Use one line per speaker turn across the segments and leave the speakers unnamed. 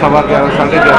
11:15 11:30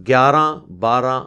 11, 12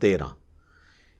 13,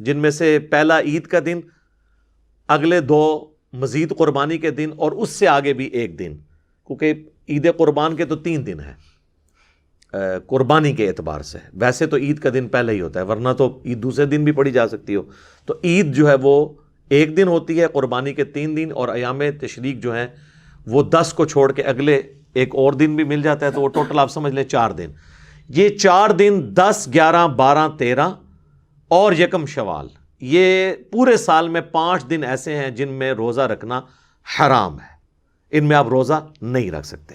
جن میں سے پہلا عید کا دن، اگلے 2 مزید قربانی کے دن، اور اس سے آگے بھی 1 دن، کیونکہ عید قربان کے تو 3 دن ہیں قربانی کے اعتبار سے. ویسے تو عید کا دن پہلے ہی ہوتا ہے، ورنہ تو عید دوسرے دن بھی پڑھی جا سکتی ہو. تو عید جو ہے وہ 1 دن ہوتی ہے، قربانی کے 3 دن، اور ایام تشریق جو ہیں وہ 10 کو چھوڑ کے اگلے ایک اور دن بھی مل جاتا ہے، تو وہ ٹوٹل آپ سمجھ لیں 4 دن. یہ 4 دن 10، 11، 12، 13 اور یکم شوال، یہ پورے سال میں 5 دن ایسے ہیں جن میں روزہ رکھنا حرام ہے. ان میں آپ روزہ نہیں رکھ سکتے.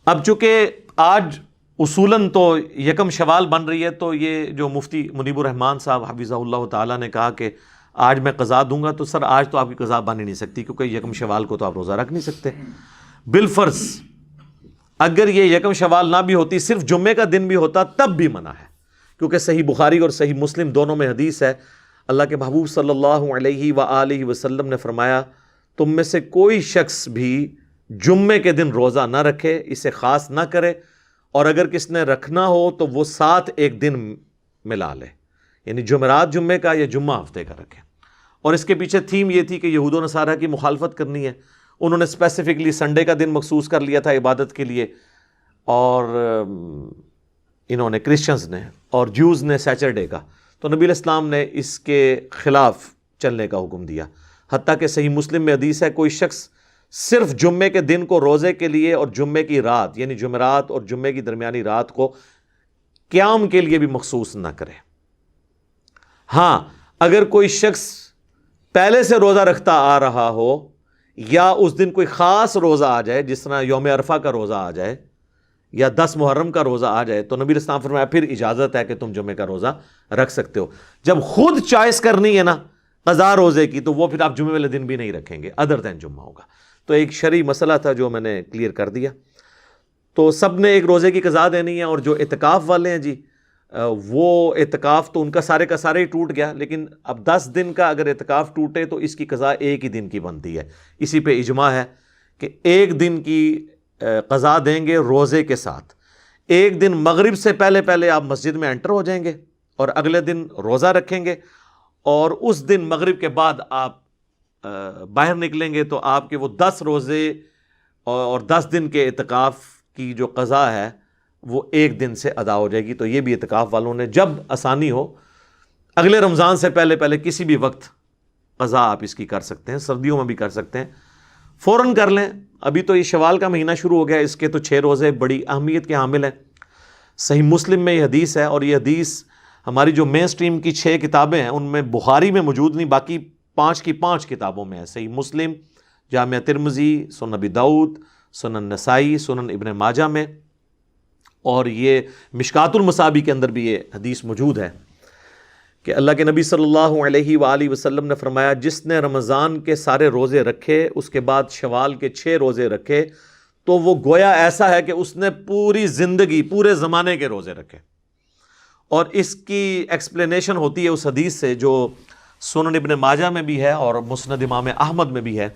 اب چونکہ آج اصولاً تو یکم شوال بن رہی ہے، تو یہ جو مفتی منیب الرحمان صاحب حفظہ اللہ تعالیٰ نے کہا کہ آج میں قضا دوں گا، تو سر آج تو آپ کی قضا بن ہی نہیں سکتی، کیونکہ یکم شوال کو تو آپ روزہ رکھ نہیں سکتے. بالفرض اگر یہ یکم شوال نہ بھی ہوتی، صرف جمعے کا دن بھی ہوتا، تب بھی منع ہے، کیونکہ صحیح بخاری اور صحیح مسلم دونوں میں حدیث ہے. اللہ کے محبوب صلی اللہ علیہ وآلہ وسلم نے فرمایا، تم میں سے کوئی شخص بھی جمعے کے دن روزہ نہ رکھے، اسے خاص نہ کرے، اور اگر کس نے رکھنا ہو تو وہ ساتھ ایک دن ملا لے، یعنی جمعرات جمعے کا یا جمعہ ہفتے کا رکھے. اور اس کے پیچھے تھیم یہ تھی کہ یہود و نصارہ کی مخالفت کرنی ہے. انہوں نے اسپیسیفکلی سنڈے کا دن مخصوص کر لیا تھا عبادت کے لیے، اور انہوں نے کرسچنز نے اور جوز نے سیچرڈے کا. تو نبی علیہ السلام نے اس کے خلاف چلنے کا حکم دیا. حتیٰ کہ صحیح مسلم میں حدیث ہے، کوئی شخص صرف جمعے کے دن کو روزے کے لیے اور جمعے کی رات، یعنی جمعرات اور جمعے کی درمیانی رات کو قیام کے لیے بھی مخصوص نہ کرے. ہاں اگر کوئی شخص پہلے سے روزہ رکھتا آ رہا ہو، یا اس دن کوئی خاص روزہ آ جائے، جس طرح یوم عرفہ کا روزہ آ جائے یا 10 محرم کا روزہ آ جائے، تو نبی علیہ السلام فرمایا پھر اجازت ہے کہ تم جمعے کا روزہ رکھ سکتے ہو. جب خود چوائس کرنی ہے نا قضا روزے کی، تو وہ پھر آپ جمعے والے دن بھی نہیں رکھیں گے، ادر دین جمعہ ہوگا. تو ایک شرعی مسئلہ تھا جو میں نے کلیئر کر دیا. تو سب نے ایک روزے کی قضا دینی ہے، اور جو اعتکاف والے ہیں جی، وہ اعتکاف تو ان کا سارے ہی ٹوٹ گیا، لیکن اب 10 دن کا اگر اعتکاف ٹوٹے تو اس کی قضا 1 ہی دن کی بنتی ہے. اسی پہ اجماع ہے کہ 1 دن کی قضا دیں گے روزے کے ساتھ. 1 دن مغرب سے پہلے آپ مسجد میں انٹر ہو جائیں گے، اور اگلے دن روزہ رکھیں گے، اور اس دن مغرب کے بعد آپ باہر نکلیں گے، تو آپ کے وہ 10 روزے اور 10 دن کے اعتکاف کی جو قضا ہے وہ 1 دن سے ادا ہو جائے گی. تو یہ بھی اعتکاف والوں نے جب آسانی ہو اگلے رمضان سے پہلے کسی بھی وقت قضا آپ اس کی کر سکتے ہیں. سردیوں میں بھی کر سکتے ہیں، فوراً کر لیں. ابھی تو یہ شوال کا مہینہ شروع ہو گیا، اس کے تو 6 روزے بڑی اہمیت کے حامل ہیں. صحیح مسلم میں یہ حدیث ہے، اور یہ حدیث ہماری جو مین سٹریم کی 6 کتابیں ہیں ان میں بخاری میں موجود نہیں، باقی 5 کی 5 کتابوں میں ہے. صحیح مسلم، جامعہ ترمذی، سنن ابی داؤد، سنن نسائی، سنن ابن ماجہ میں، اور یہ مشکات المصابیح کے اندر بھی یہ حدیث موجود ہے کہ اللہ کے نبی صلی اللہ علیہ وآلہ وسلم نے فرمایا، جس نے رمضان کے سارے روزے رکھے، اس کے بعد شوال کے 6 روزے رکھے، تو وہ گویا ایسا ہے کہ اس نے پوری زندگی، پورے زمانے کے روزے رکھے. اور اس کی ایکسپلینیشن ہوتی ہے اس حدیث سے جو سنن ابن ماجہ میں بھی ہے اور مسند امام احمد میں بھی ہے،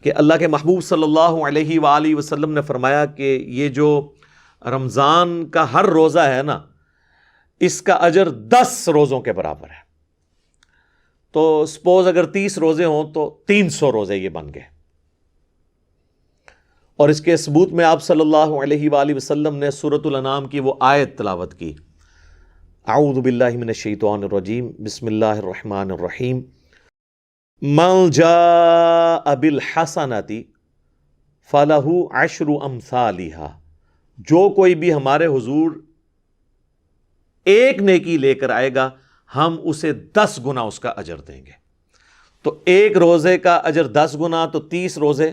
کہ اللہ کے محبوب صلی اللہ علیہ وآلہ وسلم نے فرمایا کہ یہ جو رمضان کا ہر روزہ ہے نا، اس کا اجر 10 روزوں کے برابر ہے. تو سپوز اگر 30 روزے ہوں تو 300 روزے یہ بن گئے. اور اس کے ثبوت میں آپ صلی اللہ علیہ وآلہ وسلم نے سورۃ الانعام کی وہ آیت تلاوت کی، اعوذ باللہ من الشیطان الرجیم، بسم اللہ الرحمن الرحیم، من جاء بالحسنۃ فلہ عشر امثالھا، جو کوئی بھی ہمارے حضور ایک نیکی لے کر آئے گا ہم اسے 10 گنا اس کا اجر دیں گے. تو ایک روزے کا اجر 10 گنا، تو 30 روزے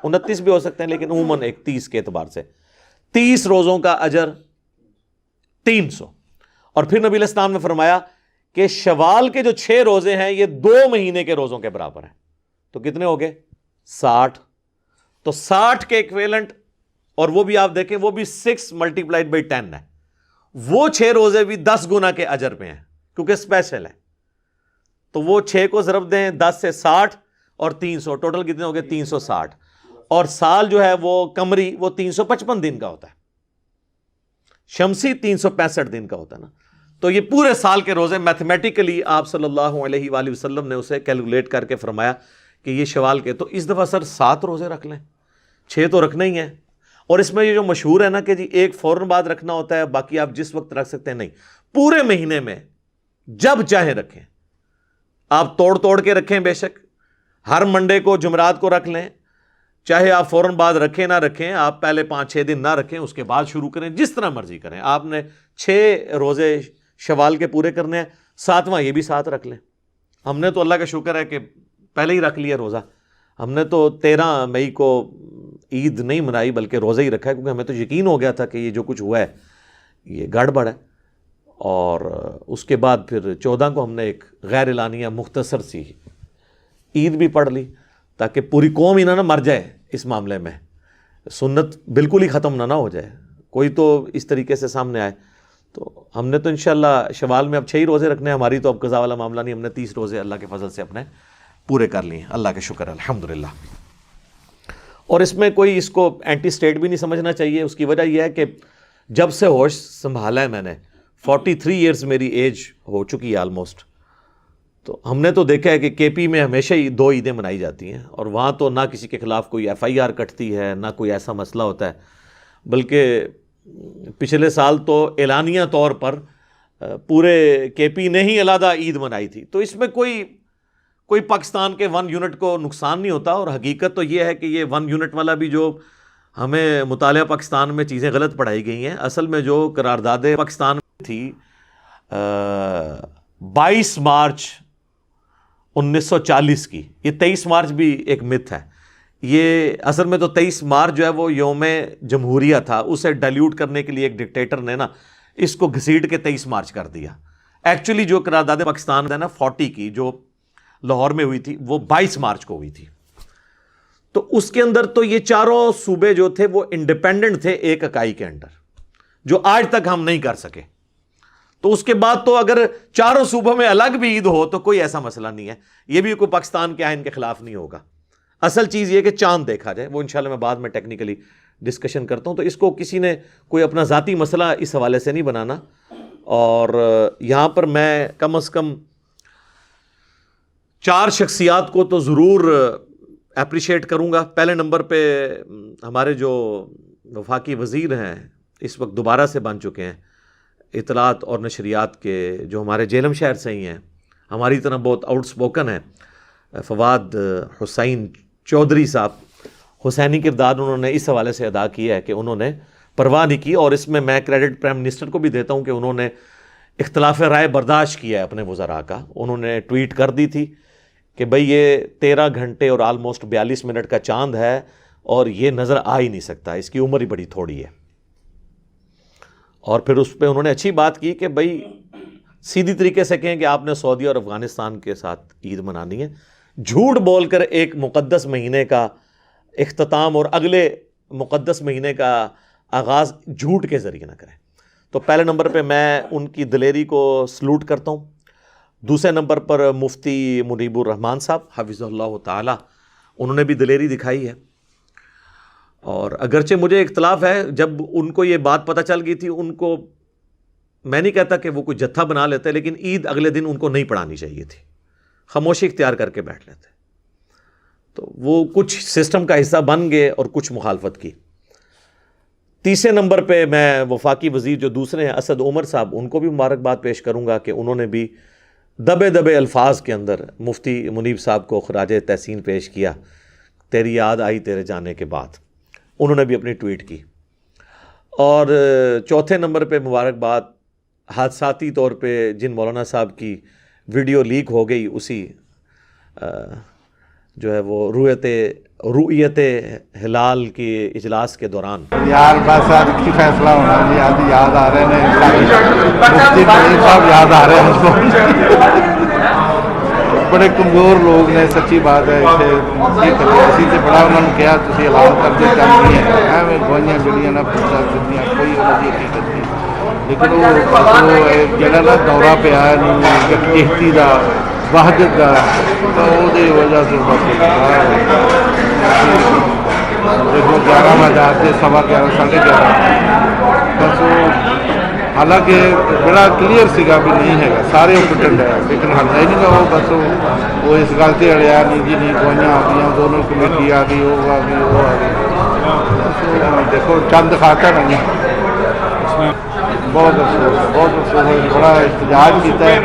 29 بھی ہو سکتے ہیں، لیکن عموماً ایک 30 کے اعتبار سے 30 روزوں کا اجر 300. اور پھر نبی علیہ السلام نے فرمایا کہ شوال کے جو 6 روزے ہیں یہ 2 مہینے کے روزوں کے برابر ہیں. تو کتنے ہو گئے؟ 60. تو 60 کے ایکویلنٹ، اور وہ بھی آپ دیکھیں وہ بھی 6 ملٹیپلائڈ بائی 10 ہے. وہ 6 روزے بھی 10 گنا کے اجر پہ ہیں کیونکہ اسپیشل ہے. تو وہ 6 کو ضرب دیں 10 سے 60 اور 300، ٹوٹل کتنے ہو گئے؟ 360. اور سال جو ہے وہ قمری وہ 355 دن کا ہوتا ہے، شمسی 365 دن کا ہوتا ہے نا. تو یہ پورے سال کے روزے میتھمیٹیکلی آپ صلی اللہ علیہ وآلہ وسلم نے اسے کیلکولیٹ کر کے فرمایا کہ یہ شوال کے، تو اس دفعہ سر 7 روزے رکھ لیں، 6 تو رکھنا ہی ہیں۔ اور اس میں یہ جو مشہور ہے نا کہ جی ایک فوراً بعد رکھنا ہوتا ہے، باقی آپ جس وقت رکھ سکتے ہیں، نہیں، پورے مہینے میں جب چاہیں رکھیں، آپ توڑ کے رکھیں، بے شک ہر منڈے کو جمعرات کو رکھ لیں، چاہے آپ فوراً بعد رکھیں نہ رکھیں، آپ پہلے 5-6 دن نہ رکھیں، اس کے بعد شروع کریں، جس طرح مرضی کریں۔ آپ نے 6 روزے شوال کے پورے کرنے ہیں، 7واں یہ بھی 7 رکھ لیں۔ ہم نے تو اللہ کا شکر ہے کہ پہلے ہی رکھ لیا روزہ، ہم نے تو 13 مئی کو عید نہیں منائی بلکہ روزہ ہی رکھا ہے، کیونکہ ہمیں تو یقین ہو گیا تھا کہ یہ جو کچھ ہوا ہے یہ گڑبڑ ہے۔ اور اس کے بعد پھر 14 کو ہم نے ایک غیر اعلانیہ مختصر سی عید بھی پڑھ لی، تاکہ پوری قوم ہی نہ مر جائے اس معاملے میں، سنت بالکل ہی ختم نہ ہو جائے، کوئی تو اس طریقے سے سامنے آئے۔ تو ہم نے تو انشاءاللہ شوال میں اب 6 ہی روزے رکھنے ہیں، ہماری تو اب قضا والا معاملہ نہیں، ہم نے 30 روزے اللہ کے فضل سے اپنے پورے کر لیے ہیں، اللہ کا شکر ہے، الحمدللہ۔ اور اس میں کوئی اس کو اینٹی اسٹیٹ بھی نہیں سمجھنا چاہیے، اس کی وجہ یہ ہے کہ جب سے ہوش سنبھالا ہے میں نے، 43 ایئرز میری ایج ہو چکی ہے آلموسٹ، تو ہم نے تو دیکھا ہے کہ کے پی میں ہمیشہ ہی 2 عیدیں منائی جاتی ہیں، اور وہاں تو نہ کسی کے خلاف کوئی FIR کٹتی ہے، نہ کوئی ایسا مسئلہ ہوتا ہے، بلکہ پچھلے سال تو اعلانیہ طور پر پورے کے پی نے ہی علیحدہ عید منائی تھی۔ تو اس میں کوئی پاکستان کے 1 یونٹ کو نقصان نہیں ہوتا، اور حقیقت تو یہ ہے کہ یہ 1 یونٹ والا بھی جو ہمیں مطالعہ پاکستان میں چیزیں غلط پڑھائی گئی ہیں، اصل میں جو قرارداد پاکستان میں تھی 22 مارچ 1940 کی، یہ 23 مارچ بھی ایک مت ہے، یہ اصل میں تو 23 مارچ جو ہے وہ یوم جمہوریہ تھا، اسے ڈائلیوٹ کرنے کے لیے ایک ڈکٹیٹر نے نا اس کو گھسیٹ کے 23 مارچ کر دیا۔ ایکچولی جو قرارداد پاکستان ہے نا 40 کی جو لاہور میں ہوئی تھی، وہ 22 مارچ کو ہوئی تھی۔ تو اس کے اندر تو یہ چاروں صوبے جو تھے وہ انڈیپینڈنٹ تھے ایک اکائی کے انڈر، جو آج تک ہم نہیں کر سکے۔ تو اس کے بعد تو اگر چاروں صوبوں میں الگ بھی عید ہو تو کوئی ایسا مسئلہ نہیں ہے، یہ بھی کوئی پاکستان کے آئین کے خلاف نہیں ہوگا۔ اصل چیز یہ کہ چاند دیکھا جائے، وہ انشاءاللہ میں بعد میں ٹیکنیکلی ڈسکشن کرتا ہوں، تو اس کو کسی نے کوئی اپنا ذاتی مسئلہ اس حوالے سے نہیں بنانا۔ اور یہاں پر میں کم از کم 4 شخصیات کو تو ضرور اپریشیٹ کروں گا۔ پہلے نمبر پہ ہمارے جو وفاقی وزیر ہیں، اس وقت دوبارہ سے بن چکے ہیں اطلاعات اور نشریات کے، جو ہمارے جہلم شہر سے ہی ہیں، ہماری طرح بہت آؤٹ سپوکن ہیں، فواد حسین چودھری صاحب۔ حسینی کردار انہوں نے اس حوالے سے ادا کیا ہے کہ انہوں نے پرواہ نہیں کی، اور اس میں کریڈٹ پرائم منسٹر کو بھی دیتا ہوں کہ انہوں نے اختلاف رائے برداشت کیا ہے اپنے وزراء کا۔ انہوں نے ٹویٹ کر دی تھی کہ بھئی یہ 13 گھنٹے اور آلموسٹ 42 منٹ کا چاند ہے، اور یہ نظر آ ہی نہیں سکتا، اس کی عمر ہی بڑی تھوڑی ہے۔ اور پھر اس پہ انہوں نے اچھی بات کی کہ بھئی سیدھی طریقے سے کہیں کہ آپ نے سعودی اور افغانستان کے ساتھ عید منانی ہے، جھوٹ بول کر ایک مقدس مہینے کا اختتام اور اگلے مقدس مہینے کا آغاز جھوٹ کے ذریعے نہ کریں۔ تو پہلے نمبر پہ میں ان کی دلیری کو سلوٹ کرتا ہوں۔ دوسرے نمبر پر مفتی منیب الرحمان صاحب حفظہ اللہ تعالی، انہوں نے بھی دلیری دکھائی ہے، اور اگرچہ مجھے اختلاف ہے، جب ان کو یہ بات پتہ چل گئی تھی، ان کو میں نہیں کہتا کہ وہ کوئی جتھا بنا لیتے، لیکن عید اگلے دن ان کو نہیں پڑھانی چاہیے تھی، خاموشی اختیار کر کے بیٹھ لیتے، تو وہ کچھ سسٹم کا حصہ بن گئے اور کچھ مخالفت کی۔ تیسرے نمبر پہ میں وفاقی وزیر جو دوسرے ہیں اسد عمر صاحب، ان کو بھی مبارکباد پیش کروں گا کہ انہوں نے بھی دبے الفاظ کے اندر مفتی منیب صاحب کو خراج تحسین پیش کیا، تیری یاد آئی تیرے جانے کے بعد، انہوں نے بھی اپنی ٹویٹ کی۔ اور چوتھے نمبر پہ مبارکباد حادثاتی طور پہ جن مولانا صاحب کی ویڈیو لیک ہو گئی، اسی جو ہے وہ رؤیت ہلال کی اجلاس کے دوران،
یار بس یار کی فیصلہ ہونا، یاد آ رہے ہیں مفتی منیب صاحب، یاد آ رہے ہیں ہم کو، بڑے کمزور لوگ نے، سچی بات ہے، اسی سے بڑا انہوں نے کیا تھی اعلان کر دے چاہیے ہیں، میں گوائیاں جڑیاں نہ پوچھا جتنی کوئی انہوں کی حقیقت نہیں، لیکن وہ جڑا نا دورہ پہ آیا نہیں یکجہتی کا، وحدت کا، تو وہ وجہ سے دیکھو 11 بجے آتے 11:15 11:30، بس وہ ਹਾਲਾਂਕਿ ਬੜਾ ਕਲੀਅਰ ਸੀਗਾ ਵੀ ਨਹੀਂ ਹੈਗਾ, ਸਾਰੇ ਉਹ ਪਿੰਡ ਹੈ ਲੇਕਿਨ ਹਟਦਾ ਹੀ ਨਹੀਂਗਾ। ਉਹ ਬਸ ਉਹ ਇਸ ਗੱਲ ਤੇ ਅੜਿਆ ਨਹੀਂ ਜੀ, ਨਹੀਂ ਦਵਾਈਆਂ ਆ ਗਈਆਂ, ਦੋਨੋਂ ਕਮੇਟੀ ਆ ਗਈ, ਉਹ ਆ ਗਈ, ਉਹ ਆ ਗਈ। ਬਸ ਦੇਖੋ ਚੰਦ ਦਿਖਾਤਾ ਨਹੀਂ। ਬਹੁਤ ਅਫਸੋਸ, ਬਹੁਤ ਅਫਸੋਸ, ਬੜਾ ਇhtਜਾਜ ਕੀਤਾ ਹੈ।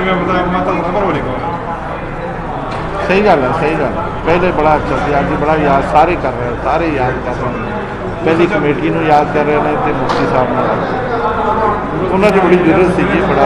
ਸਹੀ ਗੱਲ ਹੈ, ਸਹੀ ਗੱਲ ਹੈ। ਪਹਿਲੇ ਬੜਾ ਅੱਛਾ ਸੀ, ਅੱਜ ਬੜਾ ਯਾਦ ਸਾਰੇ ਕਰ ਰਹੇ, ਸਾਰੇ ਯਾਦ ਕਰ ਰਹੇ ਨੇ। ਪਹਿਲੀ ਕਮੇਟੀ ਨੂੰ ਯਾਦ ਕਰ ਰਹੇ ਨੇ ਤੇ ਮੁਫਤੀ ਸਾਹਿਬ ਨਾਲ ਉਹਨਾਂ 'ਚ ਬੜੀ ਜ਼ਰੂਰਤ ਸੀ ਜੀ, ਬੜਾ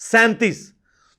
37।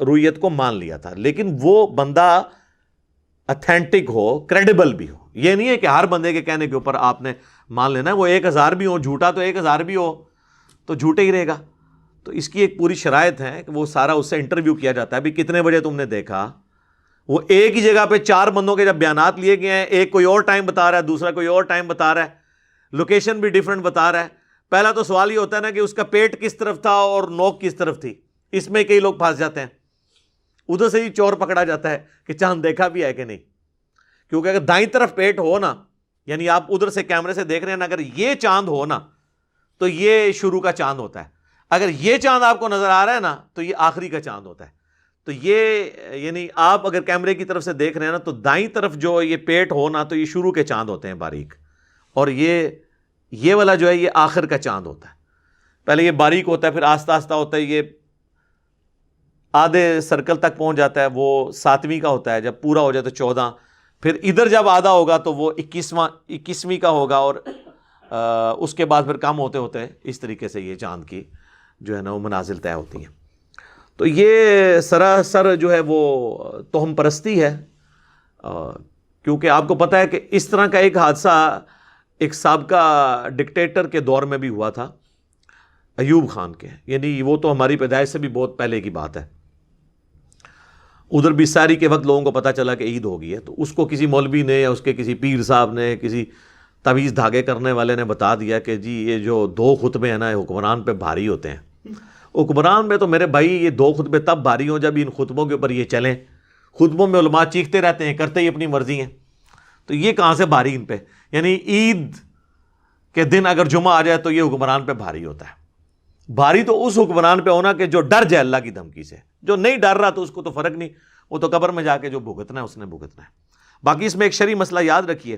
رویت کو مان لیا تھا، لیکن وہ بندہ اتھینٹک ہو، کریڈیبل بھی ہو. یہ نہیں ہے کہ ہر بندے کے کہنے کے اوپر آپ نے مان لینا ہے. وہ 1000 بھی ہو جھوٹا تو 1000 بھی ہو تو جھوٹے ہی رہے گا. تو اس کی ایک پوری شرائط ہے کہ وہ سارا اس سے انٹرویو کیا جاتا ہے. بھی کتنے بجے تم نے دیکھا؟ وہ ایک ہی جگہ پہ 4 بندوں کے جب بیانات لیے گئے ہیں، ایک کوئی اور ٹائم بتا رہا ہے، دوسرا کوئی اور ٹائم بتا رہا ہے، لوکیشن بھی ڈیفرنٹ بتا رہا ہے. پہلا تو سوال یہ ہوتا ہے نا کہ اس کا پیٹ کس طرف تھا اور نوک کس طرف تھی. اس میں کئی لوگ پھنس جاتے ہیں. ادھر سے ہی چور پکڑا جاتا ہے کہ چاند دیکھا بھی ہے کہ نہیں. کیونکہ اگر دائیں طرف پیٹ ہو نا، یعنی آپ ادھر سے کیمرے سے دیکھ رہے ہیں نا، اگر یہ چاند ہو نا تو یہ شروع کا چاند ہوتا ہے. اگر یہ چاند آپ کو نظر آ رہا ہے نا تو یہ آخری کا چاند ہوتا ہے. تو یہ یعنی آپ اگر کیمرے کی طرف سے دیکھ رہے ہیں نا تو دائیں طرف جو یہ پیٹ ہو نا تو یہ شروع کے چاند ہوتے ہیں باریک، اور یہ والا جو ہے یہ آخر کا چاند ہوتا ہے. پہلے یہ باریک ہوتا ہے، پھر آہستہ آہستہ ہوتا ہے، یہ آدھے سرکل تک پہنچ جاتا ہے، وہ 7ویں کا ہوتا ہے. جب پورا ہو جائے تو 14، پھر ادھر جب آدھا ہوگا تو وہ 21ویں کا ہوگا، اور اس کے بعد پھر کم ہوتے ہوتے اس طریقے سے یہ چاند کی جو ہے نا وہ منازل طے ہوتی ہیں. تو یہ سراسر جو ہے وہ توہم پرستی ہے، کیونکہ آپ کو پتہ ہے کہ اس طرح کا ایک حادثہ ایک سابقہ ڈکٹیٹر کے دور میں بھی ہوا تھا، ایوب خان کے. یعنی وہ تو ہماری پیدائش سے بھی بہت پہلے کی بات ہے. ادھر بھی ساری کے وقت لوگوں کو پتہ چلا کہ عید ہو گئی ہے، تو اس کو کسی مولوی نے یا اس کے کسی پیر صاحب نے، کسی تعویذ دھاگے کرنے والے نے بتا دیا کہ جی یہ جو 2 خطبے ہیں نا یہ حکمران پہ بھاری ہوتے ہیں. حکمران میں تو میرے بھائی یہ 2 خطبے تب بھاری ہوں جب ان خطبوں کے اوپر یہ چلیں. خطبوں میں علماء چیختے رہتے ہیں، کرتے ہی اپنی مرضی ہیں، تو یہ کہاں سے بھاری ان پہ؟ یعنی عید کے دن اگر جمعہ آ جائے تو یہ حکمران پہ بھاری ہوتا ہے. بھاری تو اس حکمران پہ ہونا کہ جو ڈر جائے اللہ کی دھمکی سے. جو نہیں ڈر رہا تو اس کو تو فرق نہیں، وہ تو قبر میں جا کے جو بھگتنا ہے اس نے بھگتنا ہے. باقی اس میں ایک شرعی مسئلہ یاد رکھیے،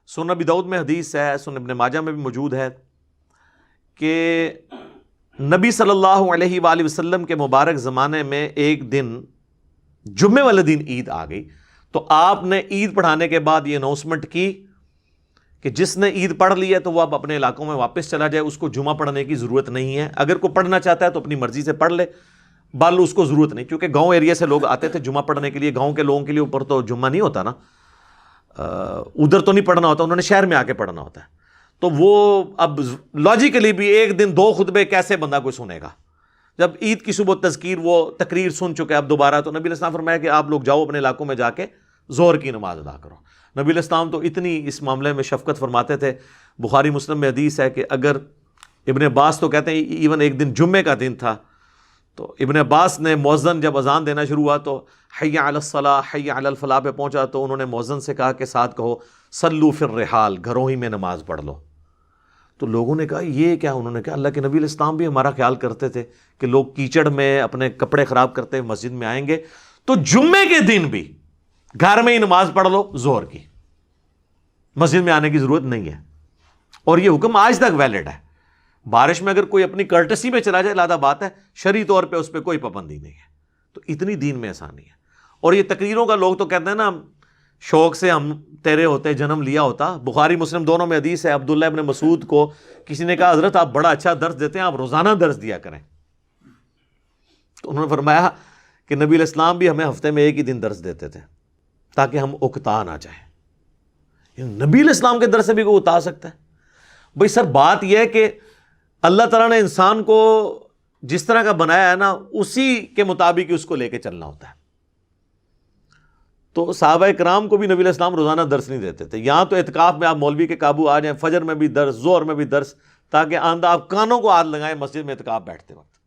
سنن ابی داؤد میں حدیث ہے، سنن ابن ماجہ میں بھی موجود ہے کہ نبی صلی اللہ علیہ وآلہ وسلم کے مبارک زمانے میں ایک دن جمعے والے دن عید آ گئی، تو آپ نے عید پڑھانے کے بعد یہ اناؤنسمنٹ کی کہ جس نے عید پڑھ لی ہے تو وہ اب اپنے علاقوں میں واپس چلا جائے، اس کو جمعہ پڑھنے کی ضرورت نہیں ہے. اگر کوئی پڑھنا چاہتا ہے تو اپنی مرضی سے پڑھ لے، بال اس کو ضرورت نہیں. کیونکہ گاؤں ایریا سے لوگ آتے تھے جمعہ پڑھنے کے لیے، گاؤں کے لوگوں کے لیے اوپر تو جمعہ نہیں ہوتا نا، ادھر تو نہیں پڑھنا ہوتا، انہوں نے شہر میں آ کے پڑھنا ہوتا ہے. تو وہ اب لاجیکلی بھی ایک دن 2 خطبے کیسے بندہ کوئی سنے گا؟ جب عید کی صبح تذکیر وہ تقریر سن چکے اب دوبارہ، تو نبی علیہ السلام فرمایا کہ آپ لوگ جاؤ اپنے علاقوں میں جا کے ظہر کی نماز ادا کرو. نبی علیہ السلام تو اتنی اس معاملے میں شفقت فرماتے تھے. بخاری مسلم میں حدیث ہے کہ اگر ابن عباس تو کہتے ہیں ایون ایک دن جمعے کا دن تھا، تو ابن عباس نے مؤذن جب اذان دینا شروع ہوا تو حی علی الصلاۃ حی علی الفلاح پہ پہنچا تو انہوں نے مؤذن سے کہا کہ ساتھ کہو صلو فی الرحال، گھروں ہی میں نماز پڑھ لو. تو لوگوں نے کہا یہ کیا؟ انہوں نے کہا اللہ کے نبی علیہ السلام بھی ہمارا خیال کرتے تھے کہ لوگ کیچڑ میں اپنے کپڑے خراب کرتے ہوئے مسجد میں آئیں گے، تو جمعے کے دن بھی گھر میں ہی نماز پڑھ لو ظہر کی، مسجد میں آنے کی ضرورت نہیں ہے. اور یہ حکم آج تک ویلڈ ہے. بارش میں اگر کوئی اپنی کرٹسی میں چلا جائے علیحدہ بات ہے، شرعی طور پہ اس پہ کوئی پابندی نہیں ہے. تو اتنی دین میں آسانی ہے. اور یہ تقریروں کا لوگ تو کہتے ہیں نا شوق سے ہم تیرے ہوتے جنم لیا ہوتا. بخاری مسلم دونوں میں حدیث ہے، عبداللہ ابن مسعود کو کسی نے کہا حضرت آپ بڑا اچھا درس دیتے ہیں، آپ روزانہ درس دیا کریں. تو انہوں نے فرمایا کہ نبی علیہ السلام بھی ہمیں ہفتے میں ایک ہی دن درس دیتے تھے تاکہ ہم اکتا نہ جائیں. نبی علیہ السلام کے درس سے بھی کوئی اتا سکتا ہے؟ بھائی سر بات یہ ہے کہ اللہ تعالیٰ نے انسان کو جس طرح کا بنایا ہے نا اسی کے مطابق اس کو لے کے چلنا ہوتا ہے. تو صحابہ کرام کو بھی نبی علیہ السلام روزانہ درس نہیں دیتے تھے. یہاں تو اعتکاف میں آپ مولوی کے قابو آ جائیں، فجر میں بھی درس، ظہر میں بھی درس، تاکہ آندہ آپ کانوں کو ہاتھ لگائیں مسجد میں اعتکاف بیٹھتے وقت.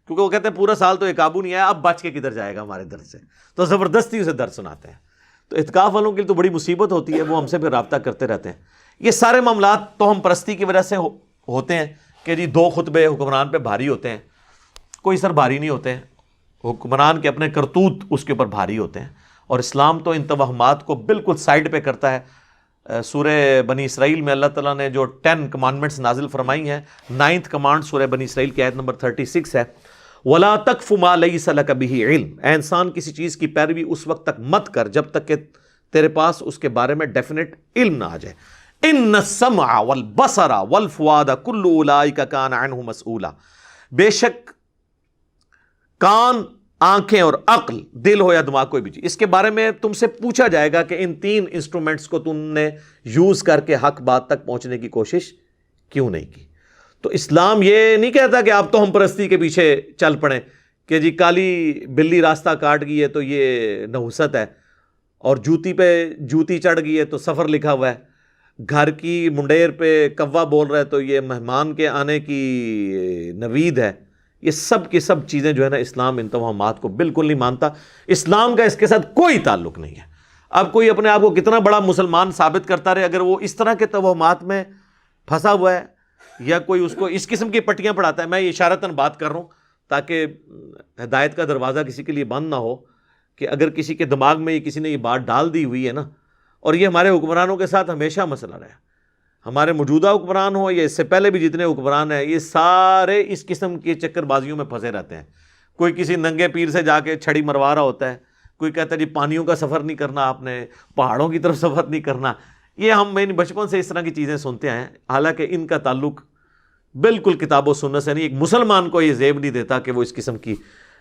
کیونکہ وہ کہتے ہیں پورا سال تو یہ قابو نہیں آیا، اب بچ کے کدھر جائے گا ہمارے درس سے، تو زبردستی اسے درس سناتے ہیں. تو اعتکاف والوں کے لیے تو بڑی مصیبت ہوتی ہے، وہ ہم سے پھر رابطہ کرتے رہتے ہیں. یہ سارے معاملات توہم پرستی کی وجہ سے ہوتے ہیں کہ جی 2 خطبے حکمران پہ بھاری ہوتے ہیں. کوئی سر بھاری نہیں ہوتے ہیں، حکمران کے اپنے کرتوت اس کے اوپر بھاری ہوتے ہیں. اور اسلام تو ان توہمات کو بالکل سائڈ پہ کرتا ہے. سورہ بنی اسرائیل میں اللہ تعالیٰ نے جو 10 کمانڈمنٹس نازل فرمائی ہیں، 9th کمانڈ سورہ بنی اسرائیل کی آیت نمبر 36 ہے، وَلَا تَقْفُ مَا لَيْسَ لَكَ بِهِ عِلْمٌ. اے انسان کسی چیز کی پیروی اس وقت تک مت کر جب تک کہ تیرے پاس اس کے بارے میں ڈیفینٹ علم نہ آ جائے. إِنَّ السَّمْعَ وَالْبَصَرَ وَالْفُؤَادَ كُلُّ أُولَٰئِكَ كَانَ عَنْهُ مَسْئُولًا. بے شک کان آنکھیں اور عقل، دل ہو یا دماغ، کوئی بھی چیز، اس کے بارے میں تم سے پوچھا جائے گا کہ ان 3 انسٹرومنٹس کو تم نے یوز کر کے حق بات تک پہنچنے کی کوشش کیوں نہیں کی؟ تو اسلام یہ نہیں کہتا کہ آپ تو ہم پرستی کے پیچھے چل پڑیں کہ جی کالی بلی راستہ کاٹ گئی ہے تو یہ نحوست ہے، اور جوتی پہ جوتی چڑھ گئی ہے تو سفر لکھا ہوا ہے، گھر کی منڈیر پہ کوا بول رہا ہے تو یہ مہمان کے آنے کی نوید ہے۔ یہ سب کی سب چیزیں جو ہے نا، اسلام ان توہمات کو بالکل نہیں مانتا، اسلام کا اس کے ساتھ کوئی تعلق نہیں ہے۔ اب کوئی اپنے آپ کو کتنا بڑا مسلمان ثابت کرتا رہے، اگر وہ اس طرح کے توہمات میں پھنسا ہوا ہے یا کوئی اس کو اس قسم کی پٹیاں پڑھاتا ہے، میں یہ اشارتاً بات کر رہا ہوں تاکہ ہدایت کا دروازہ کسی کے لیے بند نہ ہو، کہ اگر کسی کے دماغ میں کسی نے یہ بات ڈال دی ہوئی ہے نا، اور یہ ہمارے حکمرانوں کے ساتھ ہمیشہ مسئلہ رہا ہے، ہمارے موجودہ حکمران ہوں یا اس سے پہلے بھی جتنے حکمران ہیں، یہ سارے اس قسم کی چکر بازیوں میں پھنسے رہتے ہیں۔ کوئی کسی ننگے پیر سے جا کے چھڑی مروا رہا ہوتا ہے، کوئی کہتا ہے جی پانیوں کا سفر نہیں کرنا، آپ نے پہاڑوں کی طرف سفر نہیں کرنا۔ یہ ہم بچپن سے اس طرح کی چیزیں سنتے ہیں، حالانکہ ان کا تعلق بالکل کتاب و سنت سے نہیں۔ ایک مسلمان کو یہ زیب نہیں دیتا کہ وہ اس قسم کی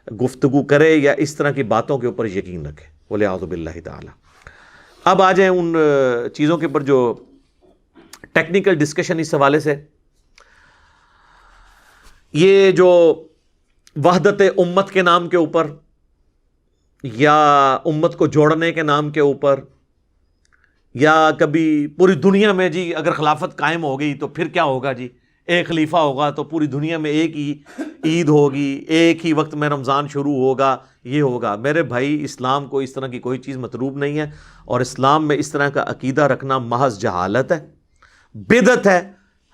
گفتگو کرے یا اس طرح کی باتوں کے اوپر یقین رکھے، وَلِعَوْذُ بِاللَّهِ تعالی۔ اب آ جائیں ان چیزوں کے اوپر جو ٹیکنیکل ڈسکشن اس حوالے سے، یہ جو وحدت امت کے نام کے اوپر یا امت کو جوڑنے کے نام کے اوپر، یا کبھی پوری دنیا میں جی اگر خلافت قائم ہو گئی تو پھر کیا ہوگا، جی ایک خلیفہ ہوگا تو پوری دنیا میں ایک ہی عید ہوگی، ایک ہی وقت میں رمضان شروع ہوگا، یہ ہوگا۔ میرے بھائی، اسلام کو اس طرح کی کوئی چیز مطلوب نہیں ہے، اور اسلام میں اس طرح کا عقیدہ رکھنا محض جہالت ہے، بدعت ہے،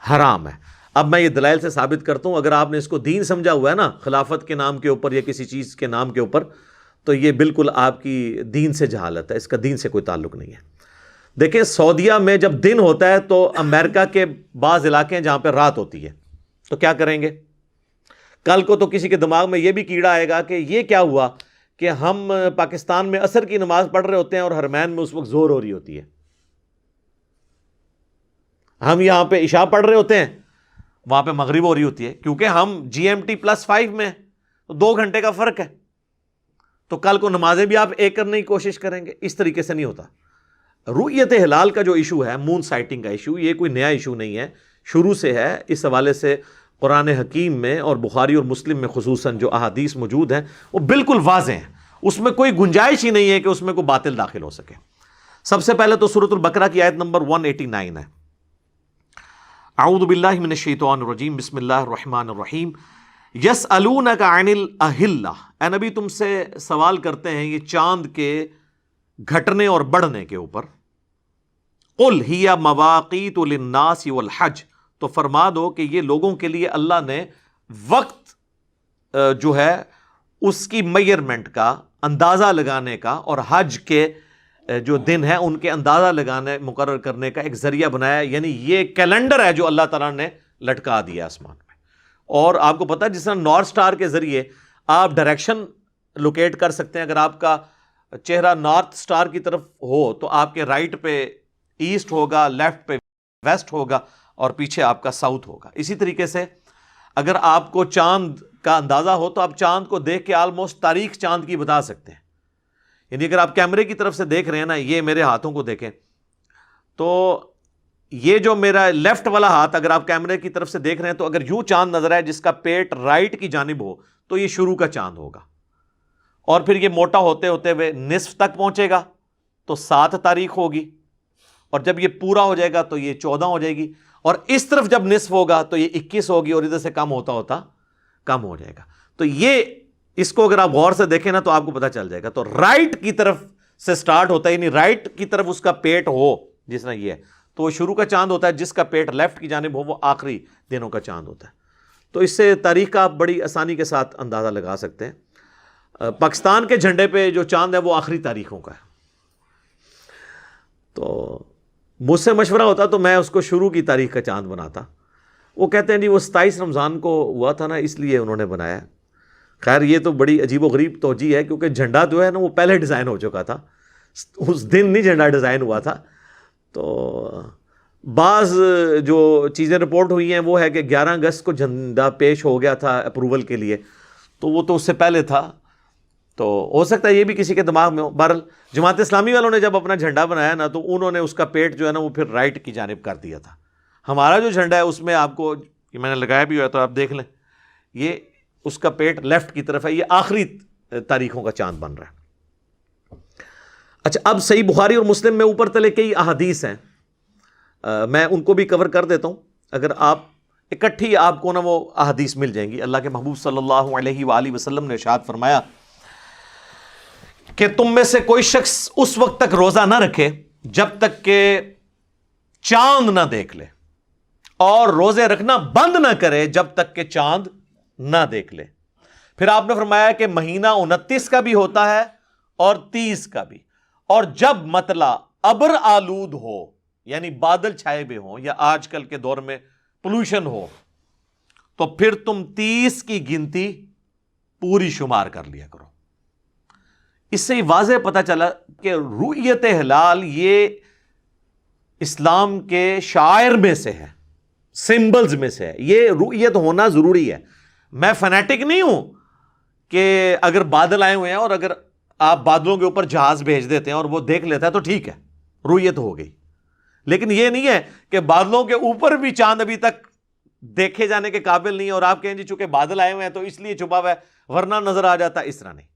حرام ہے۔ اب میں یہ دلائل سے ثابت کرتا ہوں، اگر آپ نے اس کو دین سمجھا ہوا ہے نا، خلافت کے نام کے اوپر یا کسی چیز کے نام کے اوپر، تو یہ بالکل آپ کی دین سے جہالت ہے، اس کا دین سے کوئی تعلق نہیں ہے۔ دیکھیں، سعودیہ میں جب دن ہوتا ہے تو امریکہ کے بعض علاقے ہیں جہاں پہ رات ہوتی ہے، تو کیا کریں گے؟ کل کو تو کسی کے دماغ میں یہ بھی کیڑا آئے گا کہ یہ کیا ہوا کہ ہم پاکستان میں عصر کی نماز پڑھ رہے ہوتے ہیں اور حرمین میں اس وقت زور ہو رہی ہوتی ہے، ہم یہاں پہ عشاء پڑھ رہے ہوتے ہیں، وہاں پہ مغرب ہو رہی ہوتی ہے، کیونکہ ہم GMT+5 میں 2 گھنٹے کا فرق ہے۔ تو کل کو نمازیں بھی آپ ایک کرنے کی کوشش کریں گے، اس طریقے سے نہیں ہوتا۔ رؤیت ہلال کا جو ایشو ہے، مون سائٹنگ کا ایشو، یہ کوئی نیا ایشو نہیں ہے، شروع سے ہے۔ اس حوالے سے قرآن حکیم میں اور بخاری اور مسلم میں خصوصاً جو احادیث موجود ہیں وہ بالکل واضح ہیں، اس میں کوئی گنجائش ہی نہیں ہے کہ اس میں کوئی باطل داخل ہو سکے۔ سب سے پہلے تو سورۃ البقرہ کی آیت نمبر 189 ہے۔ اعوذ باللہ من الشیطان الرجیم، بسم اللہ الرحمن الرحیم۔ یسألونک عن الاہلہ، اے نبی تم سے سوال کرتے ہیں یہ چاند کے گھٹنے اور بڑھنے کے اوپر۔ قل ہی مواقیت للناس والحج، تو فرما دو کہ یہ لوگوں کے لیے اللہ نے وقت جو ہے اس کی میئرمنٹ کا، اندازہ لگانے کا، اور حج کے جو دن ہیں ان کے اندازہ لگانے مقرر کرنے کا ایک ذریعہ بنایا، یعنی یہ کیلنڈر ہے جو اللہ تعالیٰ نے لٹکا دیا آسمان میں۔ اور آپ کو پتہ ہے جس طرح نارتھ سٹار کے ذریعے آپ ڈائریکشن لوکیٹ کر سکتے ہیں، اگر آپ کا چہرہ نارتھ سٹار کی طرف ہو تو آپ کے رائٹ پہ ایسٹ ہوگا، لیفٹ پہ ویسٹ ہوگا، اور پیچھے آپ کا ساؤتھ ہوگا۔ اسی طریقے سے اگر آپ کو چاند کا اندازہ ہو تو آپ چاند کو دیکھ کے آلموسٹ تاریخ چاند کی بتا سکتے ہیں۔ یعنی اگر آپ کیمرے کی طرف سے دیکھ رہے ہیں نا، یہ میرے ہاتھوں کو دیکھیں تو یہ جو میرا لیفٹ والا ہاتھ اگر آپ کیمرے کی طرف سے دیکھ رہے ہیں تو اگر یوں چاند نظر آئے جس کا پیٹ رائٹ کی جانب ہو تو یہ شروع کا چاند ہوگا، اور پھر یہ موٹا ہوتے ہوتے ہوئے نصف تک پہنچے گا تو 7 تاریخ ہوگی، اور جب یہ پورا ہو جائے گا تو یہ 14 ہو جائے گی، اور اس طرف جب نصف ہوگا تو یہ 21 ہوگی، اور ادھر سے کم ہوتا ہوتا کم ہو جائے گا۔ تو یہ اس کو اگر آپ غور سے دیکھیں نا تو آپ کو پتہ چل جائے گا۔ تو رائٹ کی طرف سے سٹارٹ ہوتا ہے، یعنی رائٹ کی طرف اس کا پیٹ ہو، جس طرح یہ ہے تو وہ شروع کا چاند ہوتا ہے، جس کا پیٹ لیفٹ کی جانب ہو وہ آخری دنوں کا چاند ہوتا ہے۔ تو اس سے تاریخ کا آپ بڑی آسانی کے ساتھ اندازہ لگا سکتے ہیں۔ پاکستان کے جھنڈے پہ جو چاند ہے وہ آخری تاریخوں کا ہے۔ تو مجھ سے مشورہ ہوتا تو میں اس کو شروع کی تاریخ کا چاند بناتا۔ وہ کہتے ہیں جی وہ 27 رمضان کو ہوا تھا نا، اس لیے انہوں نے بنایا۔ خیر یہ تو بڑی عجیب و غریب توجیہ ہے، کیونکہ جھنڈا جو ہے نا وہ پہلے ڈیزائن ہو چکا تھا، اس دن نہیں جھنڈا ڈیزائن ہوا تھا۔ تو بعض جو چیزیں رپورٹ ہوئی ہیں وہ ہے کہ 11 اگست کو جھنڈا پیش ہو گیا تھا اپروول کے لیے، تو وہ تو اس سے پہلے تھا۔ تو ہو سکتا ہے یہ بھی کسی کے دماغ میں ہو. بہرحال جماعت اسلامی والوں نے جب اپنا جھنڈا بنایا نا تو انہوں نے اس کا پیٹ جو ہے نا وہ پھر رائٹ کی جانب کر دیا تھا. ہمارا جو جھنڈا ہے اس میں آپ کو یہ میں نے لگایا بھی ہوا ہے تو آپ دیکھ لیں, یہ اس کا پیٹ لیفٹ کی طرف ہے, یہ آخری تاریخوں کا چاند بن رہا ہے. اچھا, اب صحیح بخاری اور مسلم میں اوپر تلے کئی احادیث ہیں, میں ان کو بھی کور کر دیتا ہوں. اگر آپ اکٹھی آپ کو نا وہ احادیث مل جائیں گی. اللہ کے محبوب صلی اللہ علیہ وآلہ وسلم نے ارشاد فرمایا کہ تم میں سے کوئی شخص اس وقت تک روزہ نہ رکھے جب تک کہ چاند نہ دیکھ لے, اور روزے رکھنا بند نہ کرے جب تک کہ چاند نہ دیکھ لے. پھر آپ نے فرمایا کہ مہینہ 29 کا بھی ہوتا ہے اور 30 کا بھی, اور جب مطلع ابر آلود ہو یعنی بادل چھائے ہوئے ہوں یا آج کل کے دور میں پولوشن ہو, تو پھر تم 30 کی گنتی پوری شمار کر لیا کرو. اس سے واضح پتہ چلا کہ رؤیت ہلال یہ اسلام کے شعائر میں سے ہے, سمبلز میں سے ہے. یہ رؤیت ہونا ضروری ہے. میں فنیٹک نہیں ہوں کہ اگر بادل آئے ہوئے ہیں اور اگر آپ بادلوں کے اوپر جہاز بھیج دیتے ہیں اور وہ دیکھ لیتا ہے تو ٹھیک ہے, رؤیت ہو گئی. لیکن یہ نہیں ہے کہ بادلوں کے اوپر بھی چاند ابھی تک دیکھے جانے کے قابل نہیں ہے اور آپ کہیں جی چونکہ بادل آئے ہوئے ہیں تو اس لیے چھپا ہوا ہے ورنہ نظر آ جاتا. اس طرح نہیں.